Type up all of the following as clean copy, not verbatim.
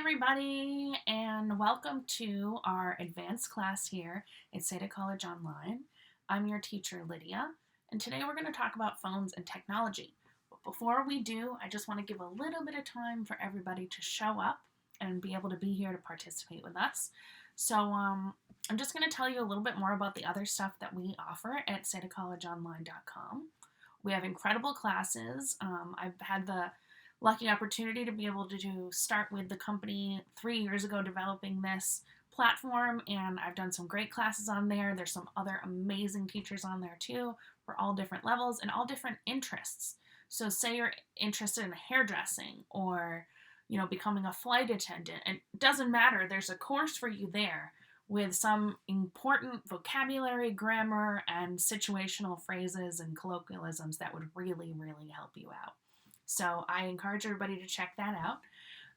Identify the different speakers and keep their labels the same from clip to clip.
Speaker 1: everybody, and welcome to our advanced class here at SEDA College Online. I'm your teacher, Lydia, and today we're going to talk about phones and technology. But before we do, I just want to give a little bit of time for everybody to show up and be able to be here to participate with us. So I'm just going to tell you a little bit more about the other stuff that we offer at sedacollegeonline.com. We have incredible classes. I've had the lucky opportunity to be able to start with the company 3 years ago developing this platform, and I've done some great classes on there. There's some other amazing teachers on there too for all different levels and all different interests. So say you're interested in hairdressing or becoming a flight attendant, and it doesn't matter, there's a course for you there with some important vocabulary, grammar, and situational phrases and colloquialisms that would really help you out. So I encourage everybody to check that out.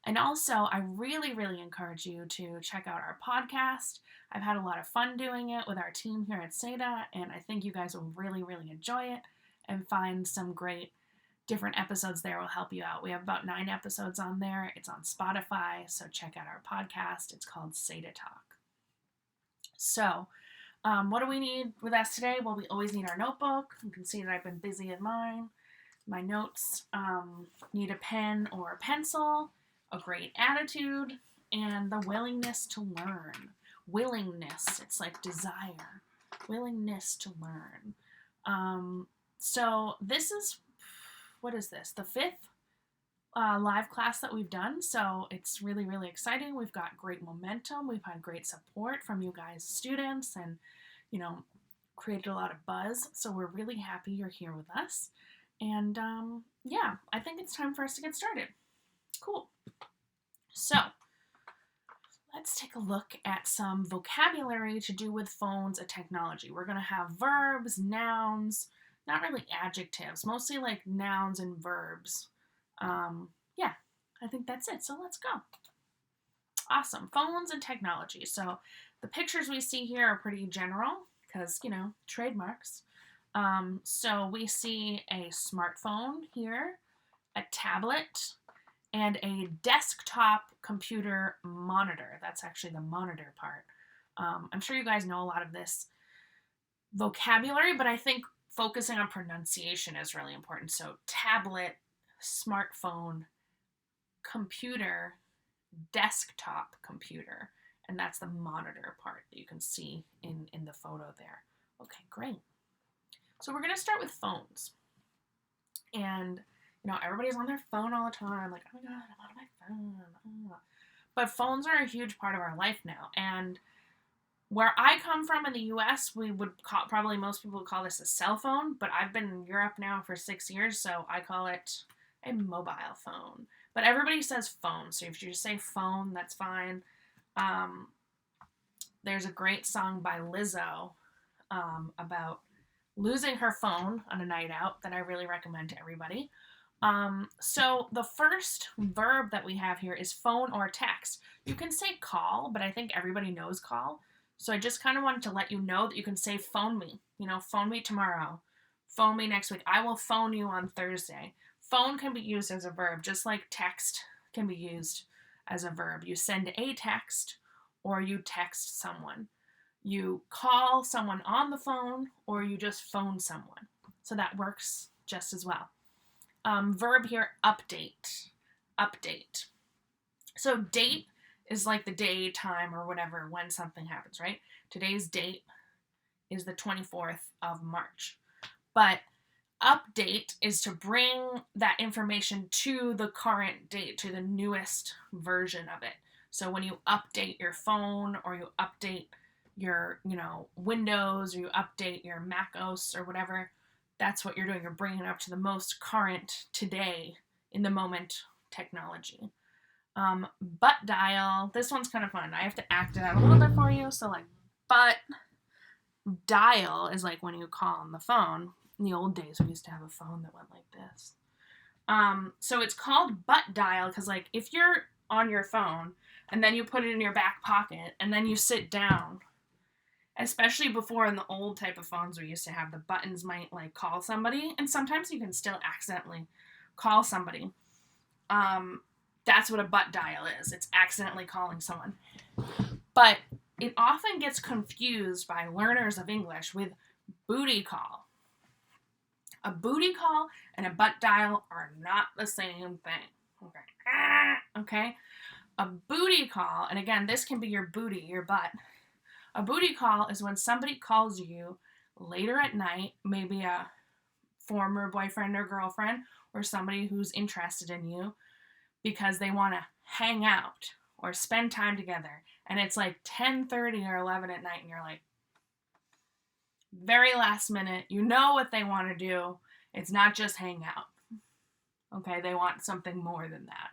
Speaker 1: And also, I really encourage you to check out our podcast. I've had a lot of fun doing it with our team here at SEDA, and I think you guys will really enjoy it and find some great different episodes there will help you out. We have about 9 episodes on there. It's on Spotify, so check out our podcast. It's called SEDA Talk. So, what do we need with us today? Well, we always need our notebook. You can see that I've been busy in mine. My notes need a pen or a pencil, a great attitude, and the willingness to learn. Willingness, it's like desire. Willingness to learn. So this is, what is this? The 5th live class that we've done, so it's really exciting. We've got great momentum. We've had great support from you guys, students, and, created a lot of buzz. So we're really happy you're here with us. And I think it's time for us to get started. Cool. So let's take a look at some vocabulary to do with phones and technology. We're going to have verbs, nouns, not really adjectives, mostly like nouns and verbs. I think that's it. So let's go. Awesome. Phones and technology. So the pictures we see here are pretty general because, trademarks. So we see a smartphone here, a tablet, and a desktop computer monitor. That's actually the monitor part. I'm sure you guys know a lot of this vocabulary, but I think focusing on pronunciation is really important. So tablet, smartphone, computer, desktop computer, and that's the monitor part that you can see in the photo there. Okay, great. So we're going to start with phones. And, everybody's on their phone all the time. Like, oh my God, I'm on my phone. Oh. But phones are a huge part of our life now. And where I come from in the U.S., we would probably most people would call this a cell phone. But I've been in Europe now for 6 years, so I call it a mobile phone. But everybody says phone. So if you just say phone, that's fine. There's a great song by Lizzo about losing her phone on a night out that I really recommend to everybody. So the first verb that we have here is phone or text. You can say call, but I think everybody knows call. So I just kind of wanted to let you know that you can say phone me. Phone me tomorrow. Phone me next week. I will phone you on Thursday. Phone can be used as a verb, just like text can be used as a verb. You send a text or you text someone. You call someone on the phone or you just phone someone. So that works just as well. Verb here, update. Update. So date is like the day, time, or whatever when something happens, right? Today's date is the 24th of March. But update is to bring that information to the current date, to the newest version of it. So when you update your phone or you update your, Windows, or you update your Mac OS or whatever, that's what you're doing. You're bringing it up to the most current today in the moment technology. Butt dial. This one's kind of fun. I have to act it out a little bit for you. So like butt dial is like when you call on the phone. In the old days, we used to have a phone that went like this. So it's called butt dial because like if you're on your phone and then you put it in your back pocket and then you sit down, especially before in the old type of phones we used to have, the buttons might like call somebody, and sometimes you can still accidentally call somebody. That's what a butt dial is. It's accidentally calling someone. But it often gets confused by learners of English with booty call. A booty call and a butt dial are not the same thing. Okay? A booty call, and again, this can be your booty, your butt. A booty call is when somebody calls you later at night, maybe a former boyfriend or girlfriend, or somebody who's interested in you, because they want to hang out or spend time together. And it's like 10:30 or 11 at night, and you're like, very last minute, you know what they want to do. It's not just hang out. Okay, they want something more than that.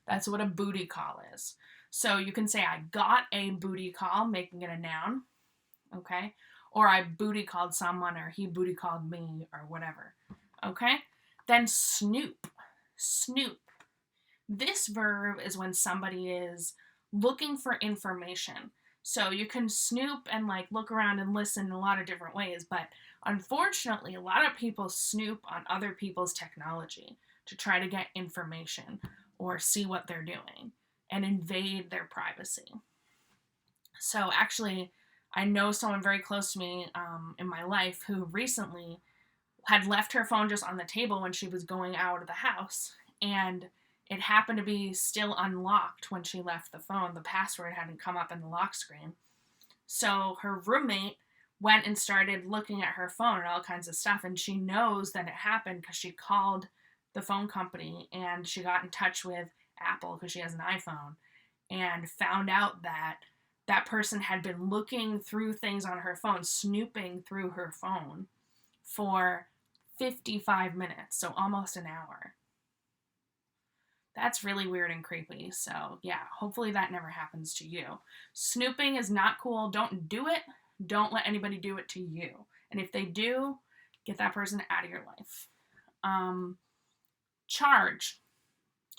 Speaker 1: That's what a booty call is. So you can say, I got a booty call, making it a noun. Okay, or I booty called someone, or he booty called me, or whatever. Okay, then snoop. Snoop. This verb is when somebody is looking for information. So you can snoop and like look around and listen in a lot of different ways, but unfortunately, a lot of people snoop on other people's technology to try to get information or see what they're doing and invade their privacy. So actually, I know someone very close to me in my life who recently had left her phone just on the table when she was going out of the house, and it happened to be still unlocked when she left the phone. The password hadn't come up in the lock screen. So her roommate went and started looking at her phone and all kinds of stuff, and she knows that it happened because she called the phone company and she got in touch with Apple because she has an iPhone and found out that that person had been looking through things on her phone, snooping through her phone for 55 minutes, so almost an hour. That's really weird and creepy. So yeah, hopefully that never happens to you. Snooping is not cool. Don't do it. Don't let anybody do it to you. And if they do, get that person out of your life. Charge.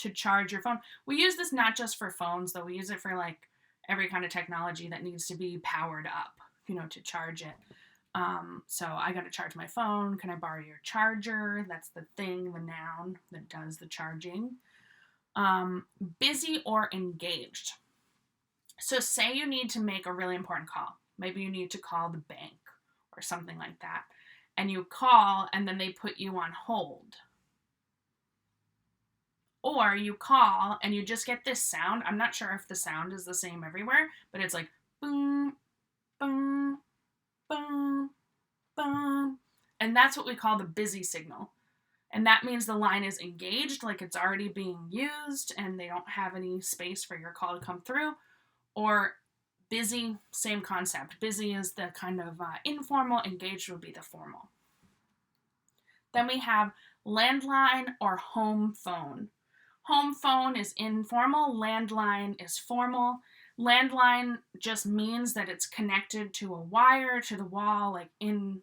Speaker 1: To charge your phone. We use this not just for phones, though. We use it for like every kind of technology that needs to be powered up, to charge it. So I got to charge my phone. Can I borrow your charger? That's the thing, the noun that does the charging. Busy or engaged. So say you need to make a really important call. Maybe you need to call the bank or something like that. And you call and then they put you on hold. Or you call and you just get this sound. I'm not sure if the sound is the same everywhere, but it's like boom, boom, boom, boom. And that's what we call the busy signal. And that means the line is engaged, like it's already being used and they don't have any space for your call to come through. Or busy, same concept. Busy is the kind of informal, engaged would be the formal. Then we have landline or home phone. Home phone is informal, landline is formal. Landline just means that it's connected to a wire, to the wall, like in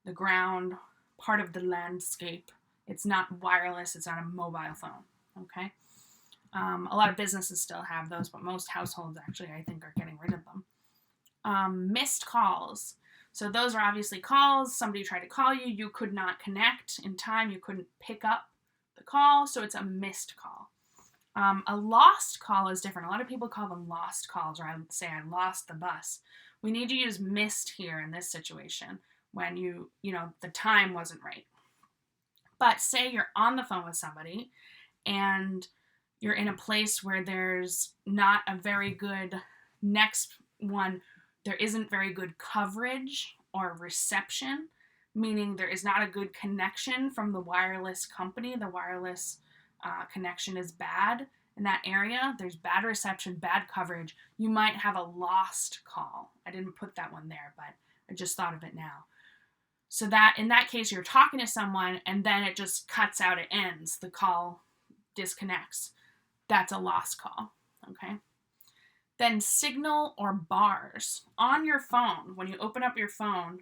Speaker 1: the ground, part of the landscape. It's not wireless, it's not a mobile phone, okay? A lot of businesses still have those, but most households actually, I think, are getting rid of them. Missed calls. So those are obviously calls. Somebody tried to call you. You could not connect in time. You couldn't pick up the call, so it's a missed call. A lost call is different. A lot of people call them lost calls, or I would say I lost the bus. We need to use missed here in this situation when the time wasn't right. But say you're on the phone with somebody and you're in a place where there's not a very good next one, there isn't very good coverage or reception, meaning there is not a good connection from the wireless company. The wireless connection is bad in that area. There's bad reception, bad coverage. You might have a lost call. I didn't put that one there, but I just thought of it now. So that in that case, you're talking to someone and then it just cuts out, it ends, the call disconnects. That's a lost call, okay? Then signal or bars. On your phone, when you open up your phone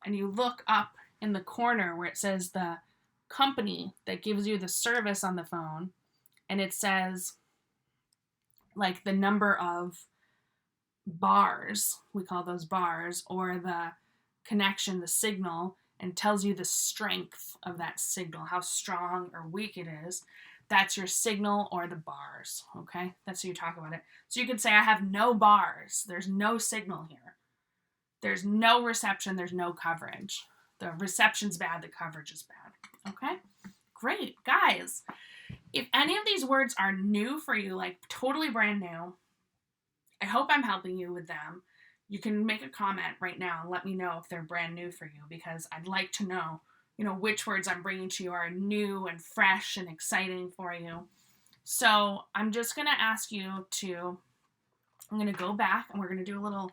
Speaker 1: and you look up in the corner where it says the company that gives you the service on the phone, and it says like the number of bars, we call those bars, or the connection, the signal, and tells you the strength of that signal, how strong or weak it is. That's your signal or the bars, okay? That's how you talk about it. So you could say, I have no bars. There's no signal here. There's no reception. There's no coverage. The reception's bad. The coverage is bad, okay? Great. Guys, if any of these words are new for you, like totally brand new, I hope I'm helping you with them. You can make a comment right now and let me know if they're brand new for you, because I'd like to know, which words I'm bringing to you are new and fresh and exciting for you. So I'm just going to ask you I'm going to go back and we're going to do a little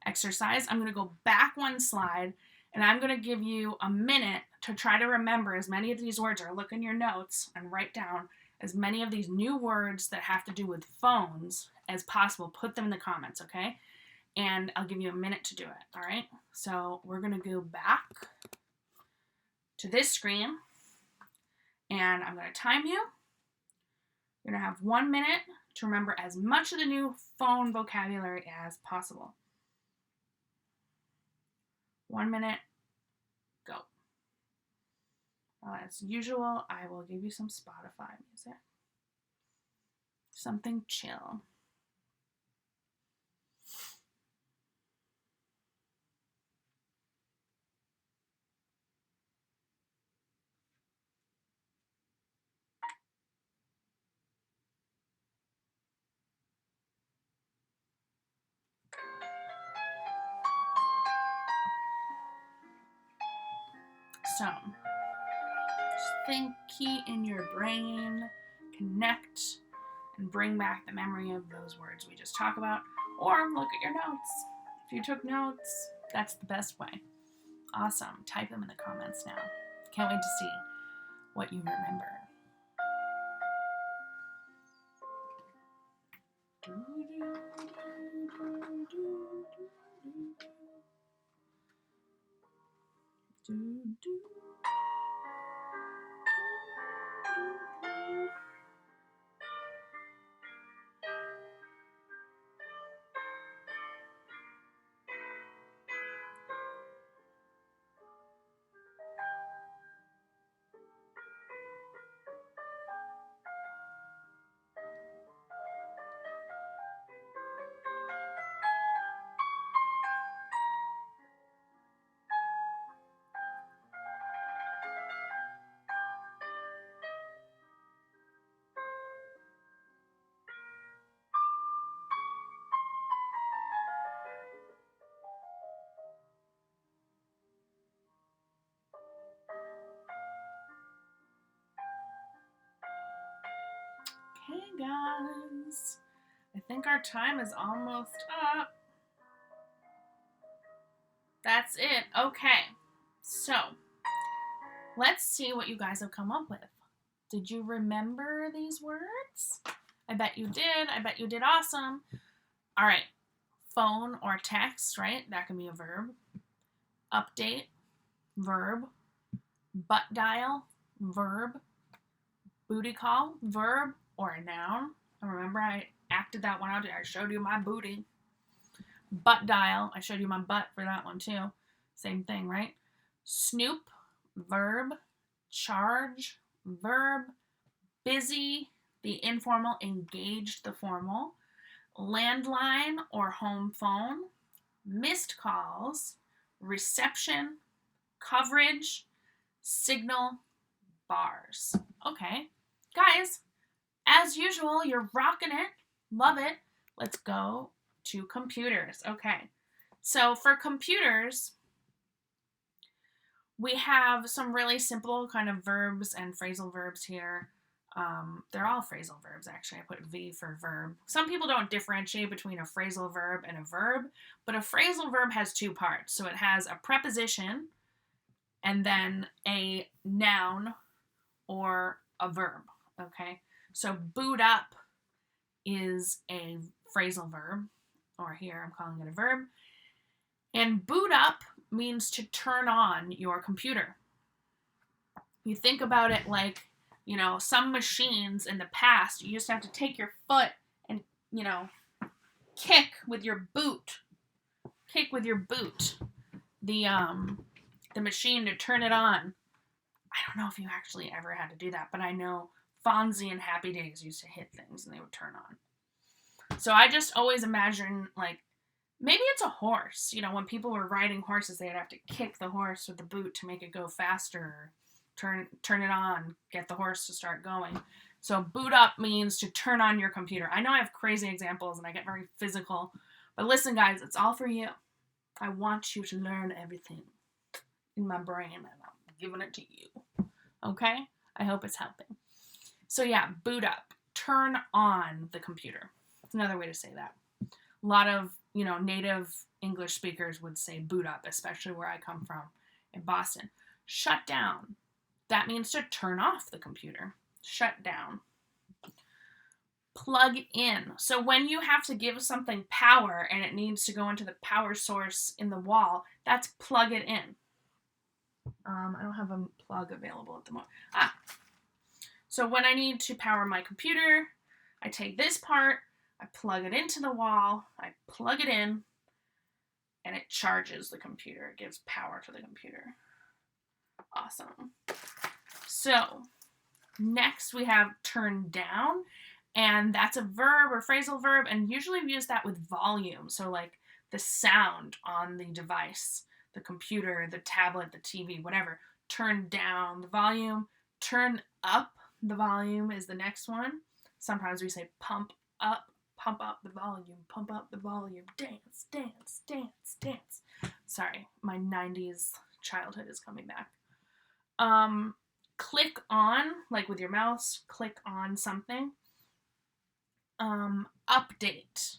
Speaker 1: exercise. I'm going to go back one slide and I'm going to give you a minute to try to remember as many of these words, or look in your notes and write down as many of these new words that have to do with phones as possible. Put them in the comments, okay? And I'll give you a minute to do it, all right? So we're going to go back to this screen, and I'm going to time you. You're going to have 1 minute to remember as much of the new phone vocabulary as possible. 1 minute, go. As usual, I will give you some Spotify music. Something chill. So, just think, key in your brain, connect, and bring back the memory of those words we just talked about, or look at your notes. If you took notes, that's the best way. Awesome. Type them in the comments now. Can't wait to see what you remember. Okay, guys. I think our time is almost up. That's it. Okay. So, let's see what you guys have come up with. Did you remember these words? I bet you did. I bet you did awesome. All right. Phone or text, right? That can be a verb. Update, verb. Butt dial, verb. Booty call, verb or a noun. And remember, I acted that one out. I showed you my booty. Butt dial, I showed you my butt for that one too. Same thing, right? Snoop, verb. Charge, verb. Busy, the informal. Engaged, the formal. Landline or home phone. Missed calls. Reception. Coverage. Signal. Bars. Okay. Guys, as usual, you're rocking it. Love it. Let's go to computers. Okay. So for computers, we have some really simple kind of verbs and phrasal verbs here. They're all phrasal verbs, actually. I put V for verb. Some people don't differentiate between a phrasal verb and a verb, but a phrasal verb has two parts. So it has a preposition and then a noun or a verb, okay? So boot up is a phrasal verb, or here I'm calling it a verb. And boot up means to turn on your computer. You think about it like, some machines in the past, you used to have to take your foot and, kick with your boot. Kick with your boot. The machine to turn it on. I don't know if you actually ever had to do that, but I know Fonzie and Happy Days used to hit things and they would turn on. So I just always imagine, like, maybe it's a horse. You know, when people were riding horses, they'd have to kick the horse with the boot to make it go faster, or turn it on, get the horse to start going. So boot up means to turn on your computer. I know I have crazy examples and I get very physical, but listen, guys, it's all for you. I want you to learn everything in my brain, and I'm giving it to you. Okay? I hope it's helping. So yeah, boot up. Turn on the computer. It's another way to say that. A lot of, native English speakers would say boot up, especially where I come from in Boston. Shut down. That means to turn off the computer. Shut down. Plug in. So when you have to give something power and it needs to go into the power source in the wall, that's plug it in. I don't have a plug available at the moment. So when I need to power my computer, I take this part, I plug it into the wall, I plug it in, and it charges the computer. It gives power to the computer. Awesome. So next we have turn down, and that's a verb or phrasal verb, and usually we use that with volume. So like the sound on the device, the computer, the tablet, the TV, whatever. Turn down the volume. Turn up the volume is the next one. Sometimes we say pump up the volume, pump up the volume, dance, dance, dance, dance. Sorry, my 90s childhood is coming back. Click on, like with your mouse, click on something. Update.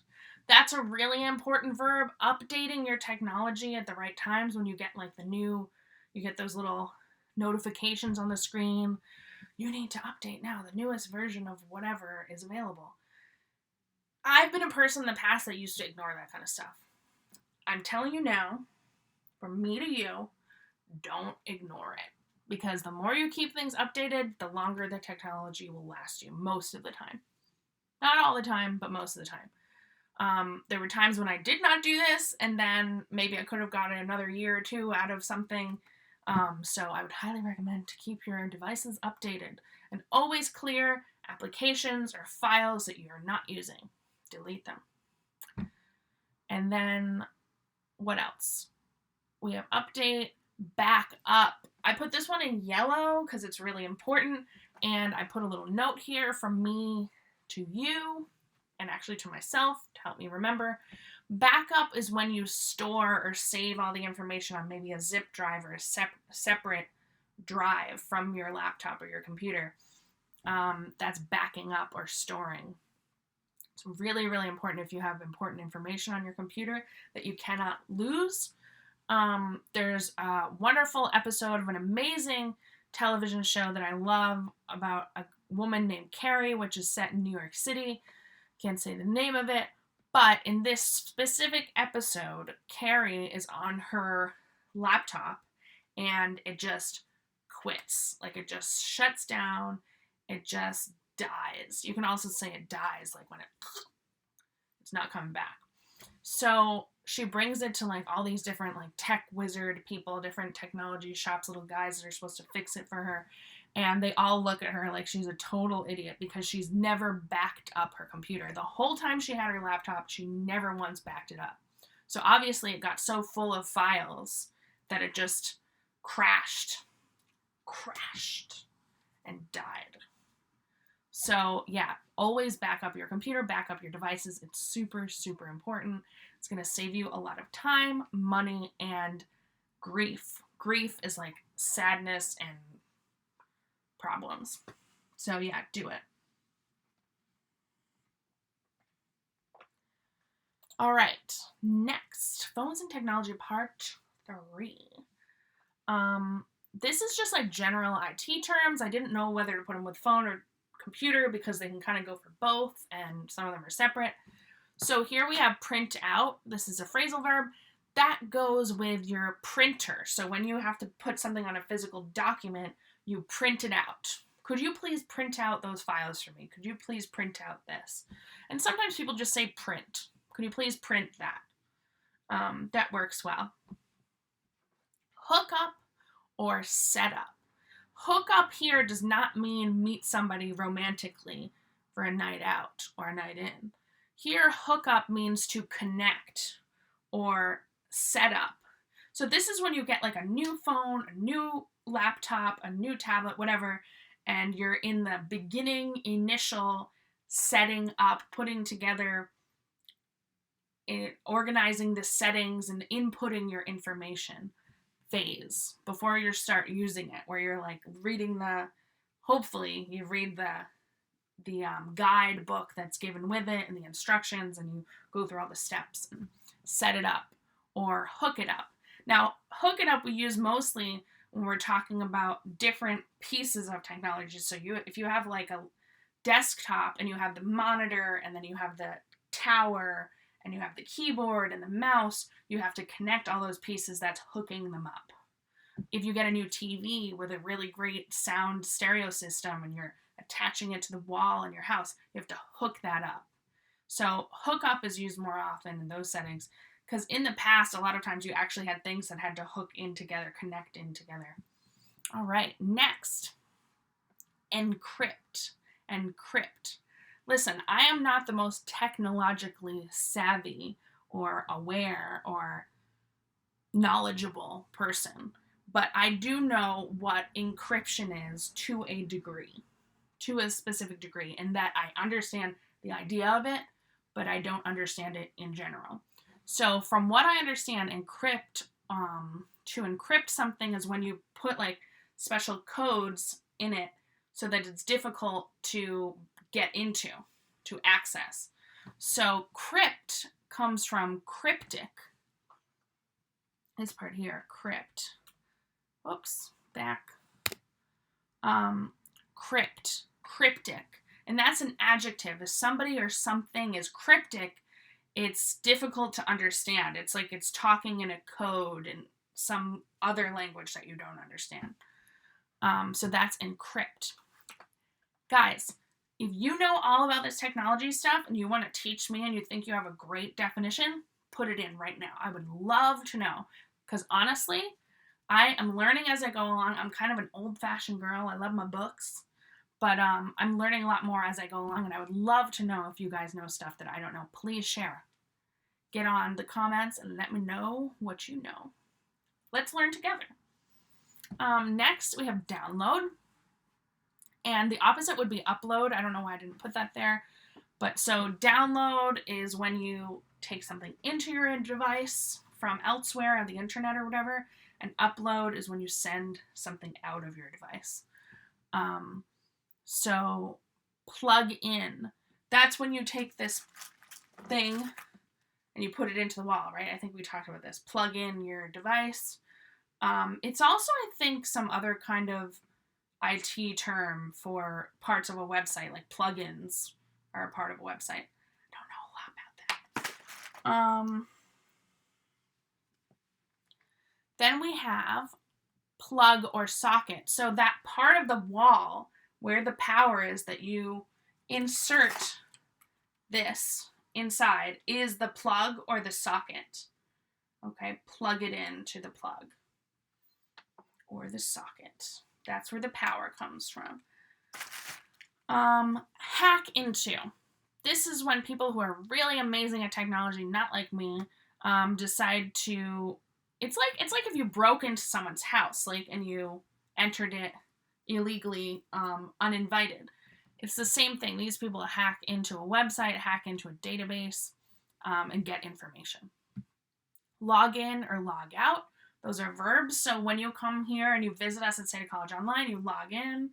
Speaker 1: That's a really important verb. Updating your technology at the right times when you get like you get those little notifications on the screen. You need to update now. The newest version of whatever is available. I've been a person in the past that used to ignore that kind of stuff. I'm telling you now, from me to you, don't ignore it. Because the more you keep things updated, the longer the technology will last you, most of the time. Not all the time, but most of the time. There were times when I did not do this, and then maybe I could have gotten another year or two out of something. So I would highly recommend to keep your devices updated and always clear applications or files that you are not using. Delete them. And then what else? We have update, back up. I put this one in yellow because it's really important, and I put a little note here from me to you, and actually to myself to help me remember. Backup is when you store or save all the information on maybe a zip drive or a separate drive from your laptop or your computer. That's backing up or storing. It's really, really important if you have important information on your computer that you cannot lose. There's a wonderful episode of an amazing television show that I love about a woman named Carrie, which is set in New York City. Can't say the name of it, but in this specific episode, Carrie is on her laptop and it just quits. Like it just shuts down. It just dies. You can also say it dies, like when it's not coming back. So she brings it to like all these different like tech wizard people, different technology shops, little guys that are supposed to fix it for her. And they all look at her like she's a total idiot because she's never backed up her computer. The whole time she had her laptop, she never once backed it up. So obviously it got so full of files that it just crashed and died. So yeah, always back up your computer, back up your devices. It's super, super important. It's going to save you a lot of time, money, and grief. Grief is like sadness and problems. So yeah, do it. All right, next, phones and technology part 3. This is just like general IT terms. I didn't know whether to put them with phone or computer because they can kind of go for both, and some of them are separate. So here we have print out. This is a phrasal verb. That goes with your printer. So when you have to put something on a physical document, you print it out. Could you please print out those files for me? Could you please print out this? And sometimes people just say print. Could you please print that? That works well. Hook up or set up. hook up here does not mean meet somebody romantically for a night out or a night in. Here, hook up means to connect or set up. So this is when you get like a new phone, a new laptop, a new tablet, whatever, and you're in the beginning, initial setting up, putting together, organizing the settings and inputting your information phase before you start using it, where you're like reading hopefully you read the guide book that's given with it and the instructions, and you go through all the steps and set it up or hook it up. Now, hook it up we use mostly when we're talking about different pieces of technology. So if you have like a desktop and you have the monitor and then you have the tower and you have the keyboard and the mouse, you have to connect all those pieces. That's hooking them up. If you get a new TV with a really great sound stereo system and you're attaching it to the wall in your house, you have to hook that up. So hook up is used more often in those settings, because in the past, a lot of times you actually had things that had to hook in together, connect in together. All right, next, encrypt. Encrypt. Listen, I am not the most technologically savvy or aware or knowledgeable person, but I do know what encryption is to a degree, to a specific degree, and that I understand the idea of it, but I don't understand it in general. So from what I understand, to encrypt something is when you put like special codes in it so that it's difficult to get into, to access. So crypt comes from cryptic. This part here, crypt. Oops, back. Crypt, cryptic. And that's an adjective. If somebody or something is cryptic, it's difficult to understand. It's like it's talking in a code in some other language that you don't understand. So that's encrypt. Guys, if you know all about this technology stuff and you want to teach me and you think you have a great definition, put it in right now. I would love to know, because honestly, I am learning as I go along. I'm kind of an old-fashioned girl. I love my books, but I'm learning a lot more as I go along, and I would love to know if you guys know stuff that I don't know. Please share. Get on the comments and let me know what you know. Let's learn together. Next, we have download. And the opposite would be upload. I don't know why I didn't put that there. But so download is when you take something into your device from elsewhere on the internet or whatever. And upload is when you send something out of your device. So plug in. That's when you take this thing and you put it into the wall, right? I think we talked about this. Plug in your device. It's also, I think, some other kind of IT term for parts of a website, like plugins are a part of a website. I don't know a lot about that. Then we have plug or socket. So that part of the wall where the power is that you insert this inside is the plug or the socket. Okay, plug it into the plug or the socket. That's where the power comes from. Hack into. This is when people who are really amazing at technology, not like me, decide to. It's like if you broke into someone's house, like, and you entered it illegally, uninvited. It's the same thing. These people hack into a website, hack into a database, and get information. Log in or log out. Those are verbs. So when you come here and you visit us at SEDA College Online, you log in,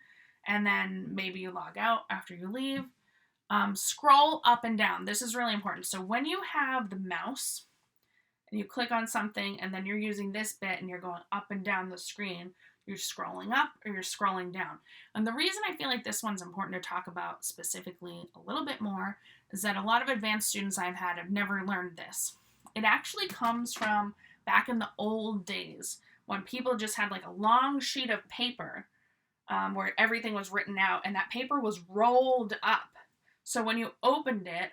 Speaker 1: and then maybe you log out after you leave. Scroll up and down. This is really important. So when you have the mouse and you click on something and then you're using this bit and you're going up and down the screen, you're scrolling up or you're scrolling down. And the reason I feel like this one's important to talk about specifically a little bit more is that a lot of advanced students I've had have never learned this. It actually comes from back in the old days when people just had like a long sheet of paper where everything was written out, and that paper was rolled up. So when you opened it,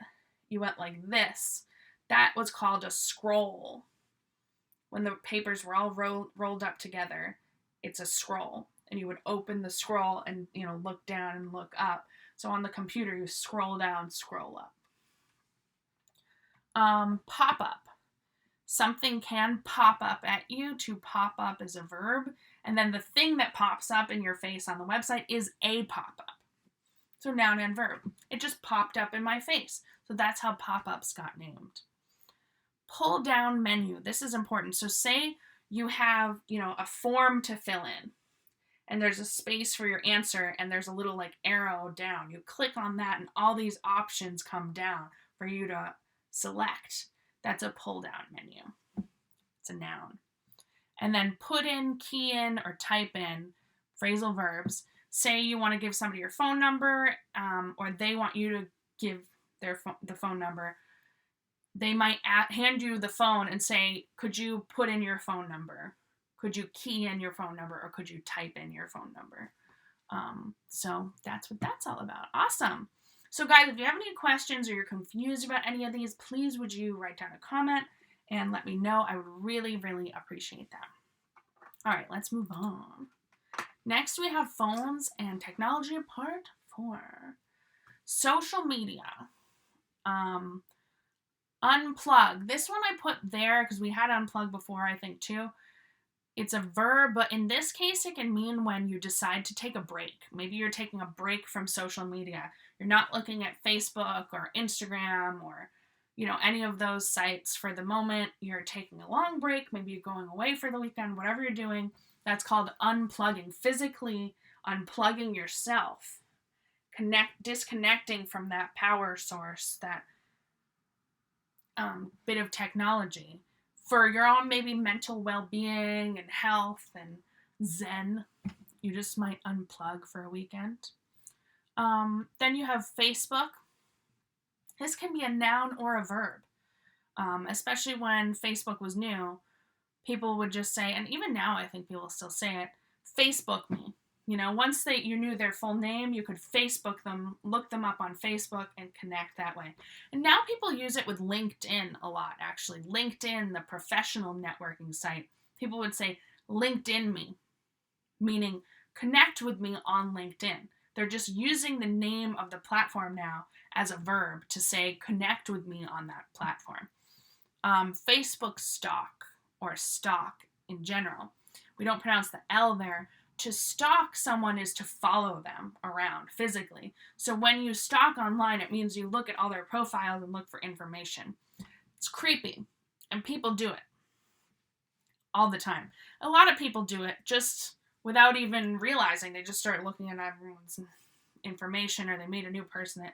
Speaker 1: you went like this. That was called a scroll. When the papers were all rolled up together, it's a scroll. and you would open the scroll and, look down and look up. So on the computer, you scroll down, scroll up. Pop-up. Something can pop up at you. To pop up is a verb. And then the thing that pops up in your face on the website is a pop-up. So noun and verb. It just popped up in my face. So that's how pop-ups got named. Pull down menu. This is important. So say you have, a form to fill in, and there's a space for your answer, and there's a little arrow down. You click on that, and all these options come down for you to select. That's a pull down menu. It's a noun. And then put in, key in, or type in phrasal verbs. Say you want to give somebody your phone number, or they want you to give the phone number. They might hand you the phone and say, could you put in your phone number? Could you key in your phone number, or could you type in your phone number? So that's what that's all about. Awesome. So guys, if you have any questions or you're confused about any of these, please would you write down a comment and let me know. I would really, really appreciate that. All right, let's move on. Next, we have phones and technology, part 4. Social media. Unplug. This one I put there because we had unplug before, I think, too. It's a verb, but in this case, it can mean when you decide to take a break. Maybe you're taking a break from social media. You're not looking at Facebook or Instagram or, any of those sites for the moment. You're taking a long break. Maybe you're going away for the weekend, whatever you're doing. That's called unplugging. Physically unplugging yourself. Disconnecting from that power source, that bit of technology for your own maybe mental well-being and health and zen. You just might unplug for a weekend. Then you have Facebook. This can be a noun or a verb. Especially when Facebook was new, people would just say, and even now I think people still say it, Facebook me. Once you knew their full name, you could Facebook them, look them up on Facebook, and connect that way. And now people use it with LinkedIn a lot, actually. LinkedIn, the professional networking site, people would say, LinkedIn me, meaning connect with me on LinkedIn. They're just using the name of the platform now as a verb to say, connect with me on that platform. Facebook stalk, or stalk in general. We don't pronounce the L there. To stalk someone is to follow them around physically. So when you stalk online, it means you look at all their profiles and look for information. It's creepy, and people do it all the time. A lot of people do it just without even realizing. They just start looking at everyone's information, or they meet a new person,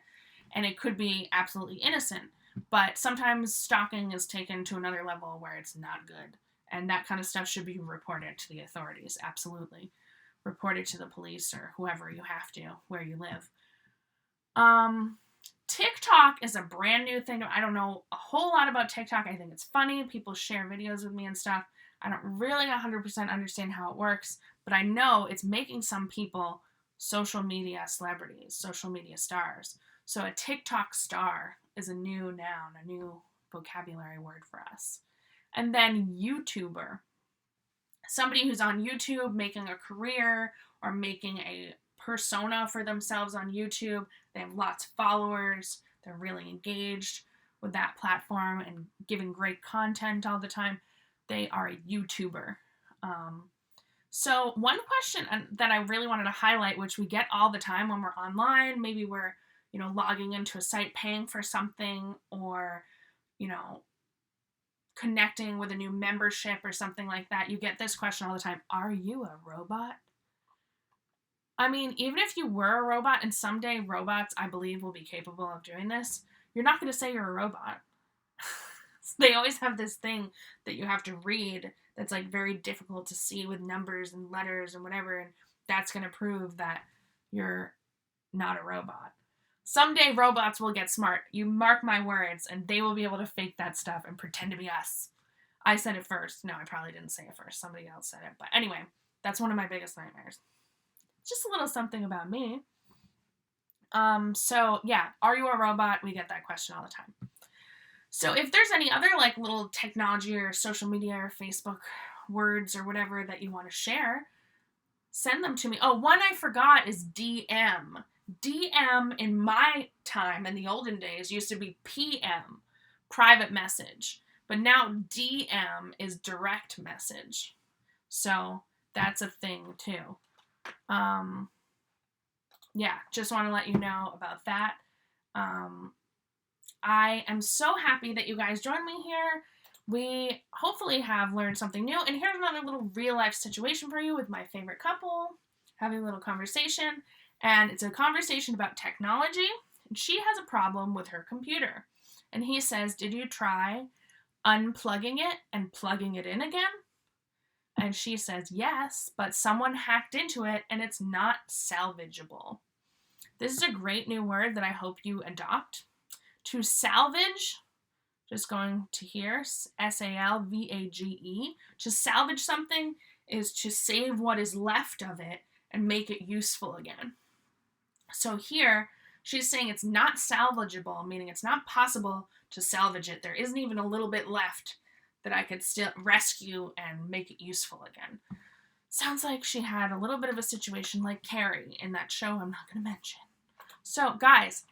Speaker 1: and it could be absolutely innocent. But sometimes stalking is taken to another level where it's not good. And that kind of stuff should be reported to the authorities, absolutely. Report it to the police or whoever you have to, where you live. TikTok is a brand new thing. I don't know a whole lot about TikTok. I think it's funny. People share videos with me and stuff. I don't really 100% understand how it works, but I know it's making some people social media celebrities, social media stars. So a TikTok star is a new noun, a new vocabulary word for us. And then YouTuber. Somebody who's on YouTube making a career or making a persona for themselves on YouTube. They have lots of followers. They're really engaged with that platform and giving great content all the time. They are a YouTuber. So one question that I really wanted to highlight, which we get all the time when we're online, maybe we're, logging into a site, paying for something, or, connecting with a new membership or something like that, you get this question all the time. Are you a robot? I mean, even if you were a robot, and someday robots, I believe, will be capable of doing this, you're not going to say you're a robot. They always have this thing that you have to read that's very difficult to see with numbers and letters and whatever, and that's going to prove that you're not a robot. Someday robots will get smart. You mark my words, and they will be able to fake that stuff and pretend to be us. I said it first. No, I probably didn't say it first. Somebody else said it. But anyway, that's one of my biggest nightmares. Just a little something about me. So yeah, are you a robot? We get that question all the time. So if there's any other little technology or social media or Facebook words or whatever that you want to share, send them to me. Oh, one I forgot is DM. DM in my time, in the olden days, used to be PM, private message. But now DM is direct message. So that's a thing too. Yeah, just want to let you know about that. I am so happy that you guys joined me here. We hopefully have learned something new. And here's another little real life situation for you with my favorite couple having a little conversation. And it's a conversation about technology. And she has a problem with her computer. And he says, "Did you try unplugging it and plugging it in again?" And she says, "Yes, but someone hacked into it and it's not salvageable." This is a great new word that I hope you adopt. To salvage, just going to here, SALVAGE. To salvage something is to save what is left of it and make it useful again. So here, she's saying it's not salvageable, meaning it's not possible to salvage it. There isn't even a little bit left that I could still rescue and make it useful again. Sounds like she had a little bit of a situation like Carrie in that show I'm not going to mention. So, guys,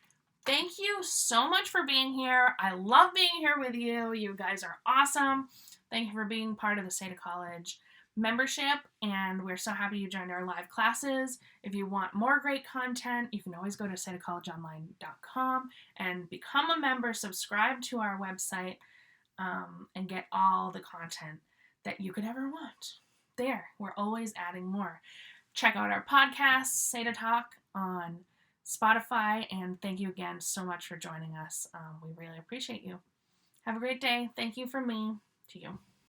Speaker 1: thank you so much for being here. I love being here with you. You guys are awesome. Thank you for being part of the SEDA College membership, and we're so happy you joined our live classes. If you want more great content, you can always go to sedacollegeonline.com and become a member, subscribe to our website, and get all the content that you could ever want. There, we're always adding more. Check out our podcast, SEDA Talk, on Spotify, and thank you again so much for joining us. We really appreciate you. Have a great day. Thank you from me to you.